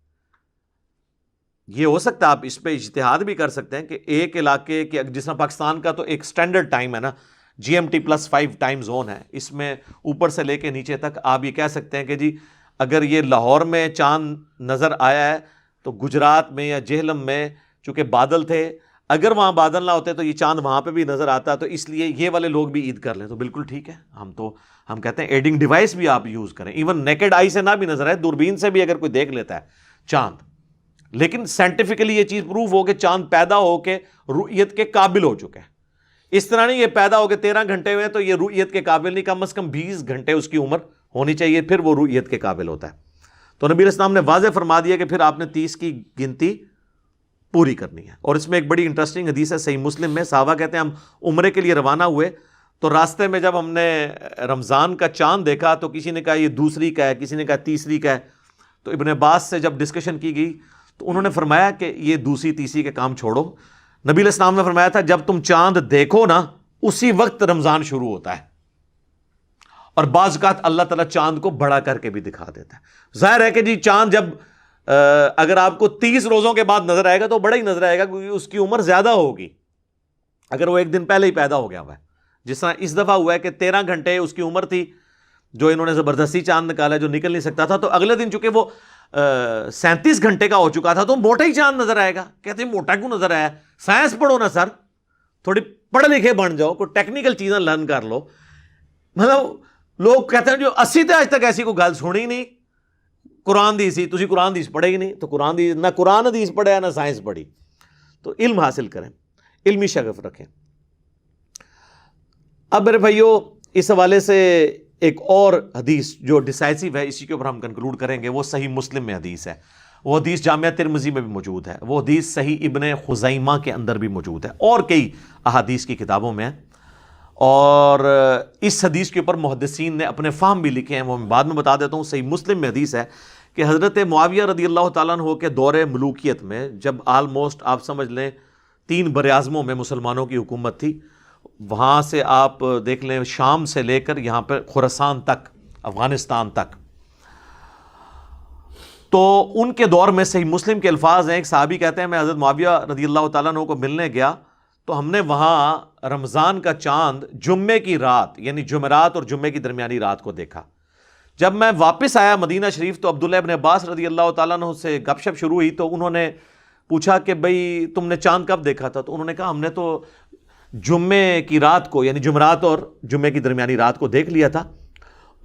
یہ ہو سکتا ہے آپ اس پہ اجتہاد بھی کر سکتے ہیں کہ ایک علاقے کے, جس طرح پاکستان کا تو ایک سٹینڈرڈ ٹائم ہے نا, GMT+5 ٹائم زون ہے, اس میں اوپر سے لے کے نیچے تک آپ یہ کہہ سکتے ہیں کہ جی اگر یہ لاہور میں چاند نظر آیا ہے تو گجرات میں یا جہلم میں چونکہ بادل تھے, اگر وہاں بادل نہ ہوتے تو یہ چاند وہاں پہ بھی نظر آتا, تو اس لیے یہ والے لوگ بھی عید کر لیں تو بالکل ٹھیک ہے. ہم کہتے ہیں ایڈنگ ڈیوائس بھی آپ یوز کریں, ایون نیکڈ آئی سے نہ بھی نظر آئے, دوربین سے بھی اگر کوئی دیکھ لیتا ہے چاند, لیکن سائنٹیفکلی یہ چیز پروف ہو کہ چاند پیدا ہو کے رؤیت کے قابل ہو چکا ہے. اس طرح نہیں یہ پیدا ہو کے 13 گھنٹے ہوئے تو یہ رؤیت کے قابل نہیں, کم از کم 20 گھنٹے اس کی عمر ہونی چاہیے, پھر وہ رؤیت کے قابل ہوتا ہے. تو نبی علیہ السلام نے واضح فرما دیا کہ پھر آپ نے 30 کی گنتی پوری کرنی ہے. اور اس میں ایک بڑی انٹرسٹنگ حدیث ہے صحیح مسلم میں. صحابہ کہتے ہیں ہم عمرے کے لیے روانہ ہوئے تو راستے میں جب ہم نے رمضان کا چاند دیکھا تو کسی نے کہا یہ دوسری کا ہے, کسی نے کہا تیسری کا ہے. تو ابن عباس سے جب ڈسکشن کی گئی تو انہوں نے فرمایا کہ یہ دوسری تیسری کے کام چھوڑو. نبی علیہ السلام نے فرمایا تھا جب تم چاند دیکھو نا اسی وقت رمضان شروع ہوتا ہے, اور بعض اوقات اللہ تعالیٰ چاند کو بڑا کر کے بھی دکھا دیتا ہے. ظاہر ہے کہ جی چاند جب اگر آپ کو 30 روزوں کے بعد نظر آئے گا تو بڑا ہی نظر آئے گا کیونکہ اس کی عمر زیادہ ہوگی اگر وہ ایک دن پہلے ہی پیدا ہو گیا ہوا ہے. جس طرح اس دفعہ ہوا ہے کہ 13 گھنٹے اس کی عمر تھی جو انہوں نے زبردستی چاند نکالا جو نکل نہیں سکتا تھا, تو اگلے دن چونکہ وہ 37 گھنٹے کا ہو چکا تھا تو موٹا ہی چاند نظر آئے گا. کہتے ہیں موٹا کیوں نظر آیا؟ سائنس پڑھو نا سر, تھوڑی پڑھے لکھے بن جاؤ, کوئی ٹیکنیکل چیزیں لرن کر لو. مطلب لوگ کہتے ہیں جو 80 تے آج تک ایسی کوئی گل سنی نہیں, قرآن دی سی تسی قرآن حدیث پڑھے ہی نہیں, تو قرآن دی نہ قرآن حدیث پڑھے نہ سائنس پڑھی. تو علم حاصل کریں, علمی شغف رکھیں. اب میرے بھائیو اس حوالے سے ایک اور حدیث جو ڈیسائسیو ہے, اسی کے اوپر ہم کنکلوڈ کریں گے, وہ صحیح مسلم میں حدیث ہے. وہ حدیث جامعہ ترمذی میں بھی موجود ہے, وہ حدیث صحیح ابن خزیمہ کے اندر بھی موجود ہے, اور کئی احادیث کی کتابوں میں ہے. اور اس حدیث کے اوپر محدثین نے اپنے فہم بھی لکھے ہیں, وہ میں بعد میں بتا دیتا ہوں. صحیح مسلم میں حدیث ہے کہ حضرت معاویہ رضی اللہ تعالیٰ عنہ کے دور ملوکیت میں, جب آلموسٹ آپ سمجھ لیں 3 براعظموں میں مسلمانوں کی حکومت تھی, وہاں سے آپ دیکھ لیں شام سے لے کر یہاں پر خراسان تک, افغانستان تک, تو ان کے دور میں صحیح مسلم کے الفاظ ہیں. ایک صحابی کہتے ہیں میں حضرت معاویہ رضی اللہ تعالیٰ عنہ کو ملنے گیا تو ہم نے وہاں رمضان کا چاند جمعے کی رات یعنی جمعرات اور جمعے کی درمیانی رات کو دیکھا. جب میں واپس آیا مدینہ شریف تو عبداللہ ابن عباس رضی اللہ تعالیٰ عنہ سے گپ شپ شروع ہوئی, تو انہوں نے پوچھا کہ بھئی تم نے چاند کب دیکھا تھا؟ تو انہوں نے کہا ہم نے تو جمعے کی رات کو یعنی جمعرات اور جمعے کی درمیانی رات کو دیکھ لیا تھا,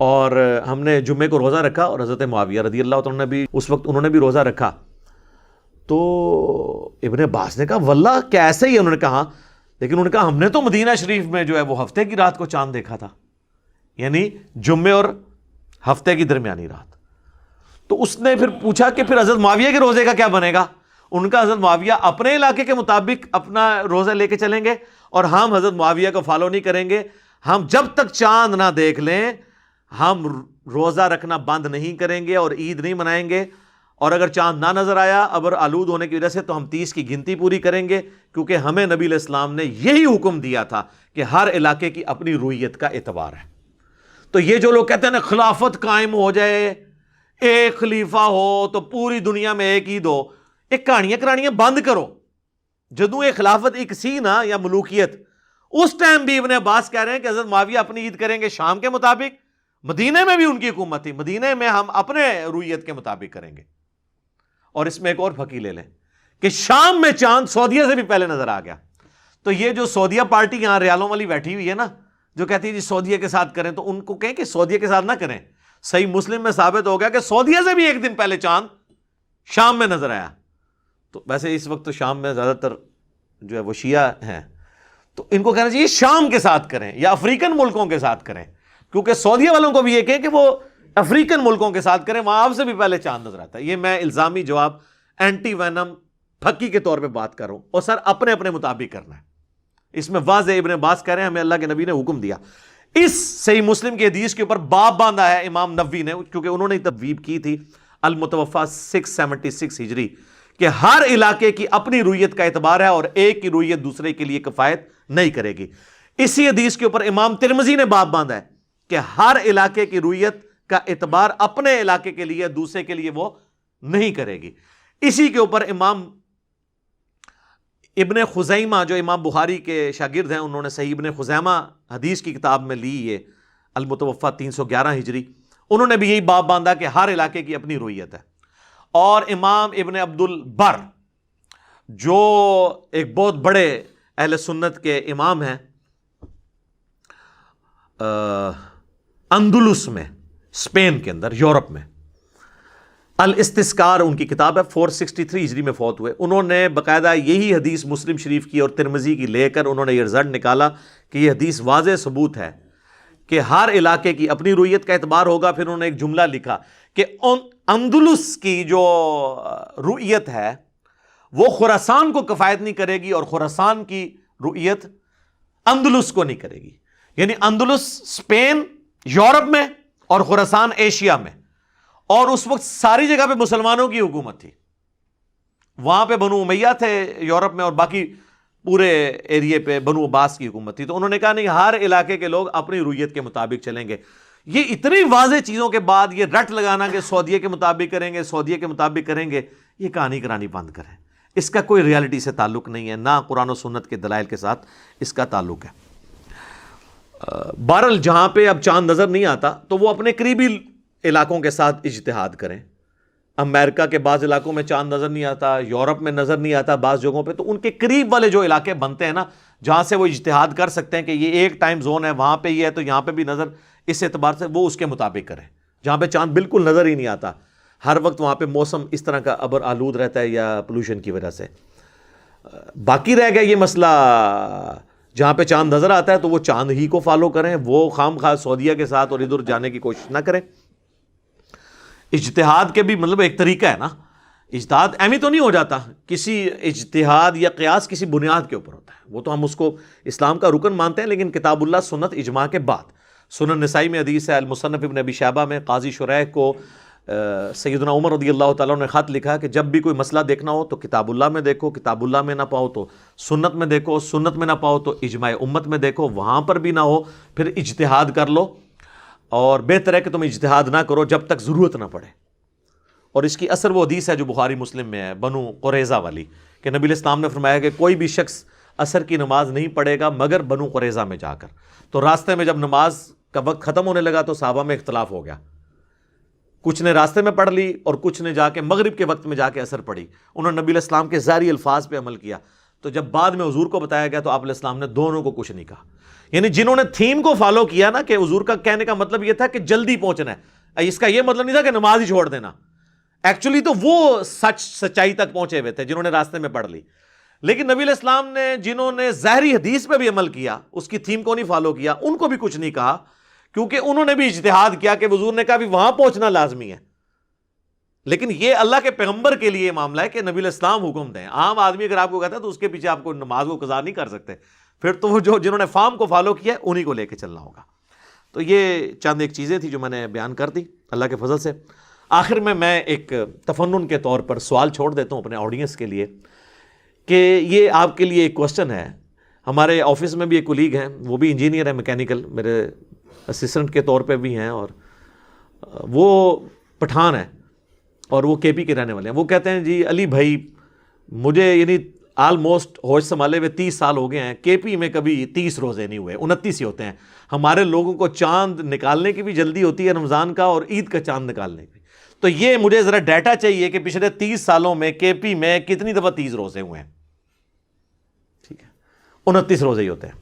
اور ہم نے جمعے کو روزہ رکھا, اور حضرت معاویہ رضی اللہ تعالیٰ نے بھی اس وقت انہوں نے بھی روزہ رکھا. تو ابن عباس نے کہا واللہ کیسے ہی, انہوں نے کہا, لیکن انہوں نے کہا ہم نے تو مدینہ شریف میں جو ہے وہ ہفتے کی رات کو چاند دیکھا تھا, یعنی جمعے اور ہفتے کی درمیانی رات. تو اس نے پھر پوچھا کہ پھر حضرت معاویہ کے روزے کا کیا بنے گا؟ ان کا حضرت معاویہ اپنے علاقے کے مطابق اپنا روزہ لے کے چلیں گے, اور ہم حضرت معاویہ کو فالو نہیں کریں گے. ہم جب تک چاند نہ دیکھ لیں ہم روزہ رکھنا بند نہیں کریں گے اور عید نہیں منائیں گے, اور اگر چاند نہ نظر آیا ابر آلود ہونے کی وجہ سے تو ہم 30 کی گنتی پوری کریں گے، کیونکہ ہمیں نبی علیہ السلام نے یہی حکم دیا تھا کہ ہر علاقے کی اپنی رویت کا اعتبار ہے۔ تو یہ جو لوگ کہتے ہیں نا خلافت قائم ہو جائے، ایک خلیفہ ہو تو پوری دنیا میں ایک عید ہو، ایک کہانیاں بند کرو۔ جدوں ایک خلافت ایک سی نا یا ملوکیت، اس ٹائم بھی ابن عباس کہہ رہے ہیں کہ حضرت معاویہ اپنی عید کریں گے شام کے مطابق، مدینے میں بھی ان کی حکومت تھی، مدینے میں ہم اپنے رویت کے مطابق کریں گے۔ اور اس میں ایک اور پھکی لے لیں کہ شام میں چاند سعودیہ سے بھی پہلے نظر آ گیا۔ تو یہ جو سعودیہ پارٹی یہاں ریالوں والی بیٹھی ہوئی ہے نا، جو کہتی ہے جی سعودیہ کے ساتھ کریں، تو ان کو کہیں کہ سعودیہ کے ساتھ نہ کریں۔ صحیح مسلم میں ثابت ہو گیا کہ سعودیہ سے بھی ایک دن پہلے چاند شام میں نظر آیا۔ تو ویسے اس وقت تو شام میں زیادہ تر جو ہے وہ شیعہ ہیں، تو ان کو کہنا چاہیے شام کے ساتھ کریں یا افریقن ملکوں کے ساتھ کریں، کیونکہ سعودیہ والوں کو بھی یہ کہیں کہ وہ افریقن ملکوں کے ساتھ کریں، وہاں آپ سے بھی پہلے چاند نظر آتا ہے۔ یہ میں الزامی جواب اینٹی وینم پھکی کے طور پہ بات کر رہا ہوں، اور سر اپنے اپنے مطابق کرنا ہے۔ اس میں واضح ابن عباس کہہ رہے ہیں ہمیں اللہ کے نبی نے حکم دیا۔ اس صحیح مسلم کے حدیث کے اوپر باب باندھا ہے امام نووی نے، کیونکہ انہوں نے تبویب کی تھی المتوفا 676 ہجری کہ ہر علاقے کی اپنی رویت کا اعتبار ہے اور ایک کی رویت دوسرے کے لیے کفایت نہیں کرے گی۔ اسی حدیث کے اوپر امام ترمذی نے باب باندھا ہے کہ ہر علاقے کی رویت کا اعتبار اپنے علاقے کے لیے دوسرے کے لیے وہ نہیں کرے گی۔ اسی کے اوپر امام ابن خزیمہ جو امام بخاری کے شاگرد ہیں، انہوں نے صحیح ابن خزیمہ حدیث کی کتاب میں لی یہ المتوفا 311 ہجری، انہوں نے بھی یہی باب باندھا کہ ہر علاقے کی اپنی رویت ہے۔ اور امام ابن عبد البر جو ایک بہت بڑے اہل سنت کے امام ہیں اندلس میں، اسپین کے اندر، یورپ میں، الاستذکار ان کی کتاب ہے، 463 ہجری میں فوت ہوئے۔ انہوں نے باقاعدہ یہی حدیث مسلم شریف کی اور ترمذی کی لے کر انہوں نے یہ رزلٹ نکالا کہ یہ حدیث واضح ثبوت ہے کہ ہر علاقے کی اپنی رویت کا اعتبار ہوگا۔ پھر انہوں نے ایک جملہ لکھا کہ اندلس کی جو رویت ہے وہ خراسان کو کفایت نہیں کرے گی اور خراسان کی رویت اندلس کو نہیں کرے گی، یعنی اندلس اسپین یورپ میں اور خراسان ایشیا میں، اور اس وقت ساری جگہ پہ مسلمانوں کی حکومت تھی۔ وہاں پہ بنو امیہ تھے یورپ میں، اور باقی پورے ایریے پہ بنو عباس کی حکومت تھی۔ تو انہوں نے کہا نہیں، ہر علاقے کے لوگ اپنی رویت کے مطابق چلیں گے۔ یہ اتنی واضح چیزوں کے بعد یہ رٹ لگانا کہ سعودیہ کے مطابق کریں گے، سعودیہ کے مطابق کریں گے، یہ کہانی کرانی بند کریں۔ اس کا کوئی ریالٹی سے تعلق نہیں ہے، نہ قرآن و سنت کے دلائل کے ساتھ اس کا تعلق ہے۔ بہرحال جہاں پہ اب چاند نظر نہیں آتا تو وہ اپنے قریبی علاقوں کے ساتھ اجتہاد کریں۔ امریکہ کے بعض علاقوں میں چاند نظر نہیں آتا، یورپ میں نظر نہیں آتا بعض جگہوں پہ، تو ان کے قریب والے جو علاقے بنتے ہیں نا، جہاں سے وہ اجتہاد کر سکتے ہیں کہ یہ ایک ٹائم زون ہے، وہاں پہ یہ ہے تو یہاں پہ بھی نظر، اس اعتبار سے وہ اس کے مطابق کریں۔ جہاں پہ چاند بالکل نظر ہی نہیں آتا، ہر وقت وہاں پہ موسم اس طرح کا ابر آلود رہتا ہے یا پولوشن کی وجہ سے۔ باقی رہ گیا یہ مسئلہ، جہاں پہ چاند نظر آتا ہے تو وہ چاند ہی کو فالو کریں، وہ خام خواہ سعودیہ کے ساتھ اور ادھر جانے کی کوشش نہ کریں۔ اجتہاد کے بھی مطلب ایک طریقہ ہے نا، اجتہاد ایمی تو نہیں ہو جاتا، کسی اجتہاد یا قیاس کسی بنیاد کے اوپر ہوتا ہے، وہ تو ہم اس کو اسلام کا رکن مانتے ہیں، لیکن کتاب اللہ سنت اجماع کے بعد۔ سنن نسائی میں حدیث ہے، المصنف ابن ابی شیبہ میں قاضی شریح کو سیدنا عمر رضی اللہ تعالیٰ نے خط لکھا کہ جب بھی کوئی مسئلہ دیکھنا ہو تو کتاب اللہ میں دیکھو، کتاب اللہ میں نہ پاؤ تو سنت میں دیکھو، سنت میں نہ پاؤ تو اجماع امت میں دیکھو، وہاں پر بھی نہ ہو پھر اجتہاد کر لو، اور بہتر ہے کہ تم اجتہاد نہ کرو جب تک ضرورت نہ پڑے۔ اور اس کی اثر وہ حدیث ہے جو بخاری مسلم میں ہے، بنو قریظہ والی، کہ نبی علیہ السلام نے فرمایا کہ کوئی بھی شخص عصر کی نماز نہیں پڑھے گا مگر بنو قریظہ میں جا کر۔ تو راستے میں جب نماز کا وقت ختم ہونے لگا تو صحابہ میں اختلاف ہو گیا، کچھ نے راستے میں پڑھ لی اور کچھ نے جا کے مغرب کے وقت میں جا کے عصر پڑھی۔ انہوں نے نبی علیہ السلام کے ظاہری الفاظ پہ عمل کیا، تو جب بعد میں حضور کو بتایا گیا تو آپ علیہ السلام نے دونوں کو کچھ نہیں کہا۔ یعنی جنہوں نے تھیم کو فالو کیا نا، کہ حضور کا کہنے کا مطلب یہ تھا کہ جلدی پہنچنا ہے، اس کا یہ مطلب نہیں تھا کہ نماز ہی چھوڑ دینا، ایکچولی تو وہ سچائی تک پہنچے ہوئے تھے جنہوں نے راستے میں پڑھ لی۔ لیکن نبی علیہ السلام نے جنہوں نے ظاہری حدیث پہ بھی عمل کیا، اس کی تھیم کو نہیں فالو کیا، ان کو بھی کچھ نہیں کہا، کیونکہ انہوں نے بھی اجتہاد کیا کہ حضور نے کہا بھی وہاں پہنچنا لازمی ہے۔ لیکن یہ اللہ کے پیغمبر کے لیے معاملہ ہے کہ نبی علیہ السلام حکم دیں، عام آدمی اگر آپ کو کہتا ہے تو اس کے پیچھے آپ کو نماز کو قضا نہیں کر سکتے، پھر تو وہ جنہوں نے فارم کو فالو کیا انہی کو لے کے چلنا ہوگا۔ تو یہ چند ایک چیزیں تھی جو میں نے بیان کر دی اللہ کے فضل سے۔ آخر میں ایک تفنن کے طور پر سوال چھوڑ دیتا ہوں اپنے آڈینس کے لیے کہ یہ آپ کے لیے ایک کوسچن ہے. ہمارے آفس میں بھی ایک کولیگ ہیں, وہ بھی انجینئر ہیں میکینیکل, میرے اسسٹنٹ کے طور پہ بھی ہیں, اور وہ پٹھان ہیں اور وہ کے پی کے رہنے والے ہیں. وہ کہتے ہیں جی علی بھائی مجھے یعنی آلموسٹ ہوش سنبھالے ہوئے 30 سال ہو گئے ہیں, کے پی میں کبھی 30 روزے نہیں ہوئے, 29 ہی ہوتے ہیں. ہمارے لوگوں کو چاند نکالنے کی بھی جلدی ہوتی ہے رمضان کا, اور عید کا چاند نکالنے کی. تو یہ مجھے ذرا ڈیٹا چاہیے کہ پچھلے 30 سالوں میں کے پی میں کتنی دفعہ 30 روزے ہوئے ہیں. ٹھیک ہے, 29 روزے ہی ہوتے ہیں.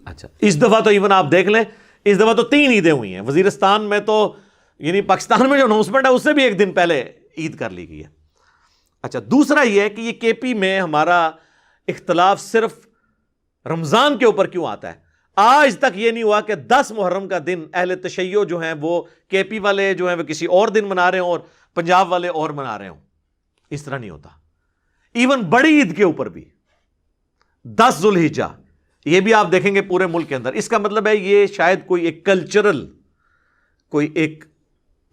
اچھا, اس دفعہ تو ایون آپ دیکھ لیں, اس دفعہ تو 3 عیدیں ہوئی ہیں. وزیرستان میں تو یعنی پاکستان میں جو اناؤنسمنٹ ہے اس سے بھی ایک دن پہلے عید کر لی گئی ہے. اچھا, دوسرا یہ ہے کہ یہ کے پی میں ہمارا اختلاف صرف رمضان کے اوپر کیوں آتا ہے؟ آج تک یہ نہیں ہوا کہ 10 محرم کا دن اہل تشیع جو ہیں وہ کے پی والے جو ہیں وہ کسی اور دن منا رہے ہوں اور پنجاب والے اور منا رہے ہوں. اس طرح نہیں ہوتا. ایون بڑی عید کے اوپر بھی 10 ذوالحجہ, یہ بھی آپ دیکھیں گے پورے ملک کے اندر. اس کا مطلب ہے یہ شاید کوئی ایک کلچرل کوئی ایک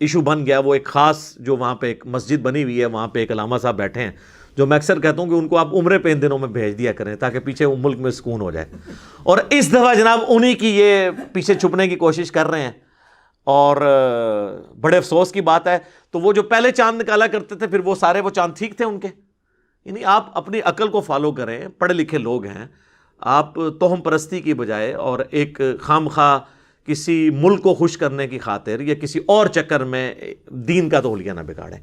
ایشو بن گیا. وہ ایک خاص جو وہاں پہ ایک مسجد بنی ہوئی ہے, وہاں پہ ایک علامہ صاحب بیٹھے ہیں, جو میں اکثر کہتا ہوں کہ ان کو آپ عمرے پہ ان دنوں میں بھیج دیا کریں تاکہ پیچھے ملک میں سکون ہو جائے. اور اس دفعہ جناب انہی کی یہ پیچھے چھپنے کی کوشش کر رہے ہیں, اور بڑے افسوس کی بات ہے. تو وہ جو پہلے چاند نکالا کرتے تھے پھر وہ سارے وہ چاند ٹھیک تھے ان کے؟ یعنی آپ اپنی عقل کو فالو کریں, پڑھے لکھے لوگ ہیں آپ, توہم پرستی کی بجائے اور ایک خام خواہ کسی ملک کو خوش کرنے کی خاطر یا کسی اور چکر میں دین کا تولیہ نہ بگاڑیں.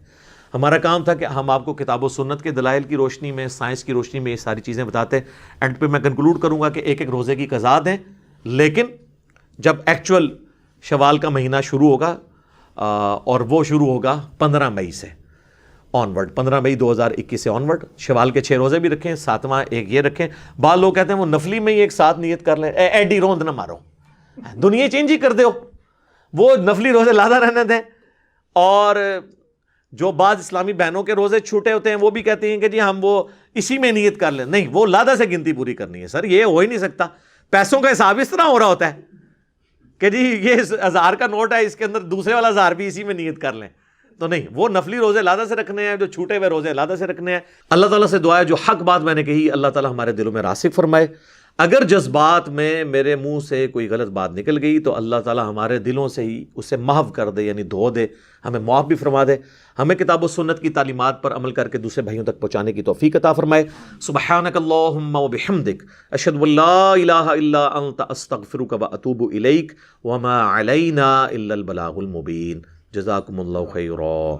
ہمارا کام تھا کہ ہم آپ کو کتاب و سنت کے دلائل کی روشنی میں, سائنس کی روشنی میں یہ ساری چیزیں بتاتے ہیں. اینڈ پہ میں کنکلوڈ کروں گا کہ ایک ایک روزے کی قضا دیں, لیکن جب ایکچول شوال کا مہینہ شروع ہوگا اور وہ شروع ہوگا 15 مئی سے آن ورڈ, 15 مئی 2021 سے آن ورڈ شوال کے 6 روزے بھی رکھیں, 7واں ایک یہ رکھیں. بعض لوگ کہتے ہیں وہ نفلی میں ہی ایک ساتھ نیت کر لیں. ایڈی روند نہ مارو, دنیا چینج ہی کر دو, وہ نفلی روزے لادا رہنے دیں. اور جو بعض اسلامی بہنوں کے روزے چھوٹے ہوتے ہیں وہ بھی کہتے ہیں کہ جی ہم وہ اسی میں نیت کر لیں. نہیں, وہ لادا سے گنتی پوری کرنی ہے. سر یہ ہو ہی نہیں سکتا. پیسوں کا حساب اس طرح ہو رہا ہوتا ہے کہ جی یہ 1000 کا نوٹ ہے, اس کے اندر دوسرے والا 1000 بھی اسی میں نیت کر لیں. تو نہیں, وہ نفلی روزے لادا سے رکھنے ہیں, جو چھوٹے ہوئے روزے لادا سے رکھنے ہیں. اللہ تعالیٰ سے دعا ہے جو حق بات میں نے کہی اللہ تعالیٰ ہمارے دلوں میں راسخ فرمائے. اگر جذبات میں میرے منہ سے کوئی غلط بات نکل گئی تو اللہ تعالیٰ ہمارے دلوں سے ہی اسے محو کر دے, یعنی دھو دے, ہمیں معاف بھی فرما دے. ہمیں کتاب و سنت کی تعلیمات پر عمل کر کے دوسرے بھائیوں تک پہنچانے کی توفیق عطا فرمائے. سبحانک اللہم و بحمدک اشہد ان لا الہ الا انت استغفرک و اتوب الیک وما علینا الا البلاغ المبین. جزاکم اللہ خیرا.